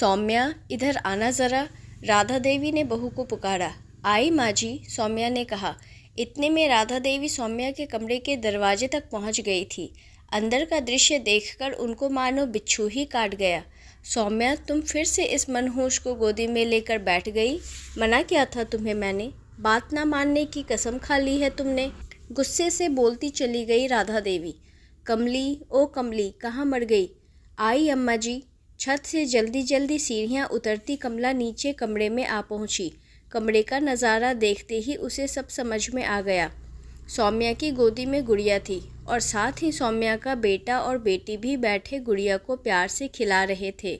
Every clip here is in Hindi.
सौम्या, इधर आना ज़रा। राधा देवी ने बहू को पुकारा। आई माँ जी, सौम्या ने कहा। इतने में राधा देवी सौम्या के कमरे के दरवाजे तक पहुँच गई थी। अंदर का दृश्य देखकर उनको मानो बिच्छू ही काट गया। सौम्या, तुम फिर से इस मनहूस को गोदी में लेकर बैठ गई। मना किया था तुम्हें मैंने, बात ना मानने की कसम खा ली है तुमने। गुस्से से बोलती चली गई राधा देवी। कमली, ओ कमली, कहाँ मर गई? आई अम्मा जी। छत से जल्दी जल्दी सीढ़ियाँ उतरती कमला नीचे कमरे में आ पहुँची। कमरे का नज़ारा देखते ही उसे सब समझ में आ गया। सौम्या की गोदी में गुड़िया थी और साथ ही सौम्या का बेटा और बेटी भी बैठे गुड़िया को प्यार से खिला रहे थे।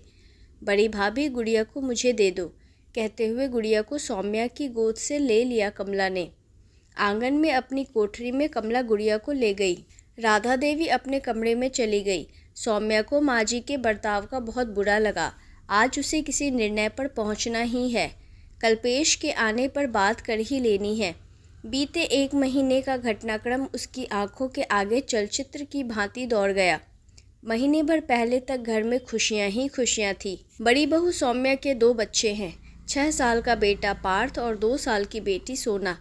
बड़ी भाभी, गुड़िया को मुझे दे दो, कहते हुए गुड़िया को सौम्या की गोद से ले लिया कमला ने। आंगन में अपनी कोठरी में कमला गुड़िया को ले गई। राधा देवी अपने कमरे में चली गई। सौम्या को माँ जी के बर्ताव का बहुत बुरा लगा। आज उसे किसी निर्णय पर पहुँचना ही है। कल्पेश के आने पर बात कर ही लेनी है। बीते 1 महीने का घटनाक्रम उसकी आंखों के आगे चलचित्र की भांति दौड़ गया। महीने भर पहले तक घर में खुशियां ही खुशियां थी। बड़ी बहू सौम्या के 2 बच्चे हैं, 6 साल का बेटा पार्थ और 2 साल की बेटी सोना।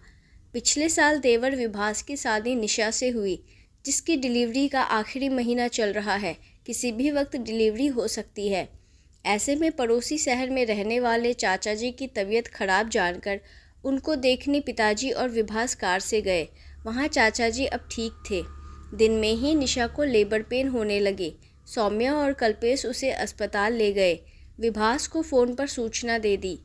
पिछले साल देवर विभास की शादी निशा से हुई, जिसकी डिलीवरी का आखिरी महीना चल रहा है। किसी भी वक्त डिलीवरी हो सकती है। ऐसे में पड़ोसी शहर में रहने वाले चाचा जी की तबीयत खराब जानकर उनको देखने पिताजी और विभास कार से गए। वहाँ चाचा जी अब ठीक थे। दिन में ही निशा को लेबर पेन होने लगे। सौम्या और कल्पेश उसे अस्पताल ले गए। विभास को फ़ोन पर सूचना दे दी।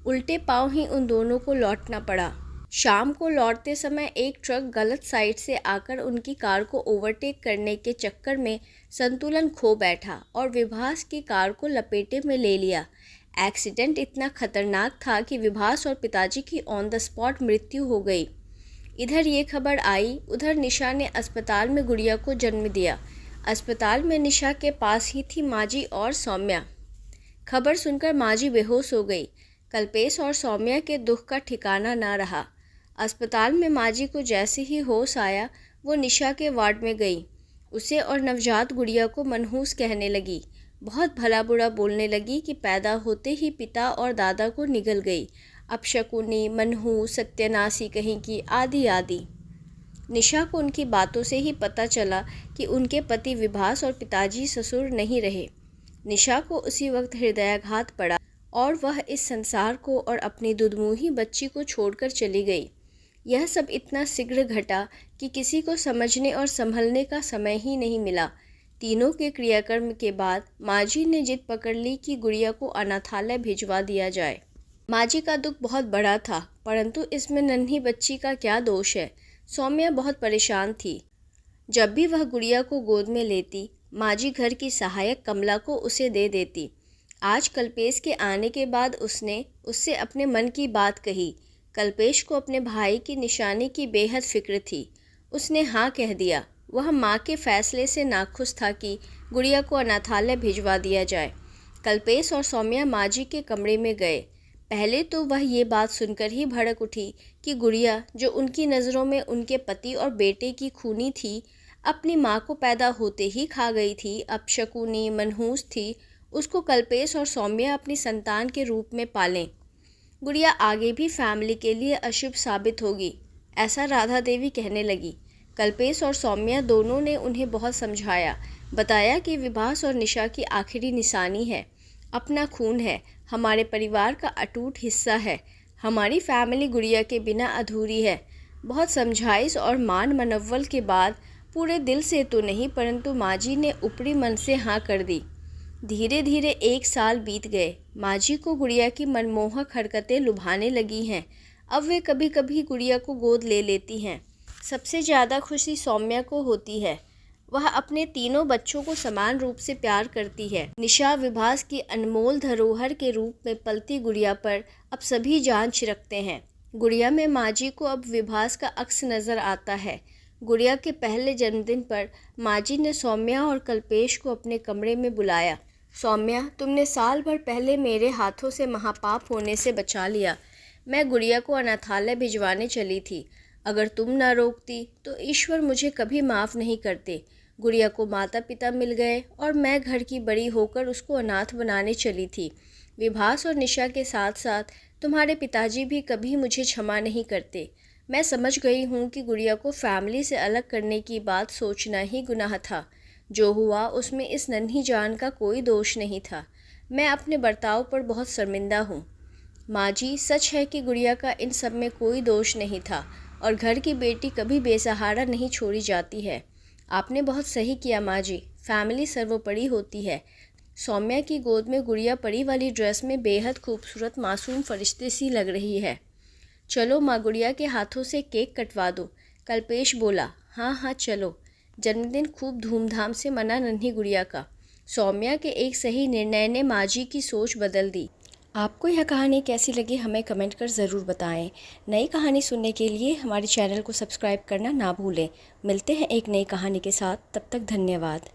उल्टे पाँव ही उन दोनों को लौटना पड़ा। शाम को लौटते समय एक ट्रक गलत साइड से आकर उनकी कार को ओवरटेक करने के चक्कर में संतुलन खो बैठा और विभास की कार को लपेटे में ले लिया। एक्सीडेंट इतना खतरनाक था कि विभास और पिताजी की ऑन द स्पॉट मृत्यु हो गई। इधर ये खबर आई, उधर निशा ने अस्पताल में गुड़िया को जन्म दिया। अस्पताल में निशा के पास ही थी माँ और सौम्या। खबर सुनकर माँ बेहोश हो गई। कल्पेश और सौम्या के दुख का ठिकाना ना रहा। अस्पताल में माँ को जैसे ही होश आया, वो निशा के वार्ड में गई। उसे और नवजात गुड़िया को मनहूस कहने लगी। बहुत भला बुरा बोलने लगी कि पैदा होते ही पिता और दादा को निगल गई, अपशकुनी, मनहूस, सत्यानाशी कहीं की, आदि आदि। निशा को उनकी बातों से ही पता चला कि उनके पति विभास और पिताजी ससुर नहीं रहे। निशा को उसी वक्त हृदयाघात पड़ा और वह इस संसार को और अपनी दुधमुही बच्ची को छोड़कर चली गई। यह सब इतना शीघ्र घटा कि किसी को समझने और संभलने का समय ही नहीं मिला। तीनों के क्रियाकर्म के बाद माँ जी ने जिद पकड़ ली कि गुड़िया को अनाथालय भिजवा दिया जाए। माँ जी का दुख बहुत बड़ा था, परंतु इसमें नन्ही बच्ची का क्या दोष है। सौम्या बहुत परेशान थी। जब भी वह गुड़िया को गोद में लेती, माँ जी घर की सहायक कमला को उसे दे देती। आज कल्पेश के आने के बाद उसने उससे अपने मन की बात कही। कल्पेश को अपने भाई की निशानी की बेहद फिक्र थी। उसने हाँ कह दिया। वह माँ के फैसले से नाखुश था कि गुड़िया को अनाथालय भिजवा दिया जाए। कल्पेश और सौम्या माँ जी के कमरे में गए। पहले तो वह ये बात सुनकर ही भड़क उठी कि गुड़िया, जो उनकी नज़रों में उनके पति और बेटे की खूनी थी, अपनी माँ को पैदा होते ही खा गई थी, अपशकुनी, मनहूस थी। उसको कल्पेश और सौम्या अपनी संतान के रूप में पालें। गुड़िया आगे भी फैमिली के लिए अशुभ साबित होगी, ऐसा राधा देवी कहने लगी। कल्पेश और सौम्या दोनों ने उन्हें बहुत समझाया, बताया कि विभास और निशा की आखिरी निशानी है, अपना खून है, हमारे परिवार का अटूट हिस्सा है, हमारी फैमिली गुड़िया के बिना अधूरी है। बहुत समझाइश और मान मनव्वल के बाद, पूरे दिल से तो नहीं परंतु माँ जी ने ऊपरी मन से हाँ कर दी। धीरे धीरे 1 साल बीत गए। माँ जी को गुड़िया की मनमोहक हरकतें लुभाने लगी हैं। अब वे कभी कभी गुड़िया को गोद ले लेती हैं। सबसे ज़्यादा खुशी सौम्या को होती है। वह अपने तीनों बच्चों को समान रूप से प्यार करती है। निशा विभास की अनमोल धरोहर के रूप में पलती गुड़िया पर अब सभी जान छिड़कते हैं। गुड़िया में माँ जी को अब विभास का अक्स नज़र आता है। गुड़िया के पहले जन्मदिन पर माँ जी ने सौम्या और कल्पेश को अपने कमरे में बुलाया। सौम्या, तुमने साल भर पहले मेरे हाथों से महापाप होने से बचा लिया। मैं गुड़िया को अनाथालय भिजवाने चली थी। अगर तुम ना रोकती तो ईश्वर मुझे कभी माफ़ नहीं करते। गुड़िया को माता पिता मिल गए और मैं घर की बड़ी होकर उसको अनाथ बनाने चली थी। विभास और निशा के साथ साथ तुम्हारे पिताजी भी कभी मुझे क्षमा नहीं करते। मैं समझ गई हूँ कि गुड़िया को फैमिली से अलग करने की बात सोचना ही गुनाह था। जो हुआ उसमें इस नन्ही जान का कोई दोष नहीं था। मैं अपने बर्ताव पर बहुत शर्मिंदा हूँ। माँ जी, सच है कि गुड़िया का इन सब में कोई दोष नहीं था और घर की बेटी कभी बेसहारा नहीं छोड़ी जाती है। आपने बहुत सही किया माँ जी, फैमिली सर्वोपरि होती है। सौम्या की गोद में गुड़िया परी वाली ड्रेस में बेहद खूबसूरत मासूम फरिश्ते सी लग रही है। चलो माँ, गुड़िया के हाथों से केक कटवा दो। कल्पेश बोला। हाँ हाँ चलो। जन्मदिन खूब धूमधाम से मना नन्ही गुड़िया का। सौम्या के एक सही निर्णय ने माँ जी की सोच बदल दी। आपको यह कहानी कैसी लगी हमें कमेंट कर ज़रूर बताएं। नई कहानी सुनने के लिए हमारे चैनल को सब्सक्राइब करना ना भूलें। मिलते हैं एक नई कहानी के साथ, तब तक धन्यवाद।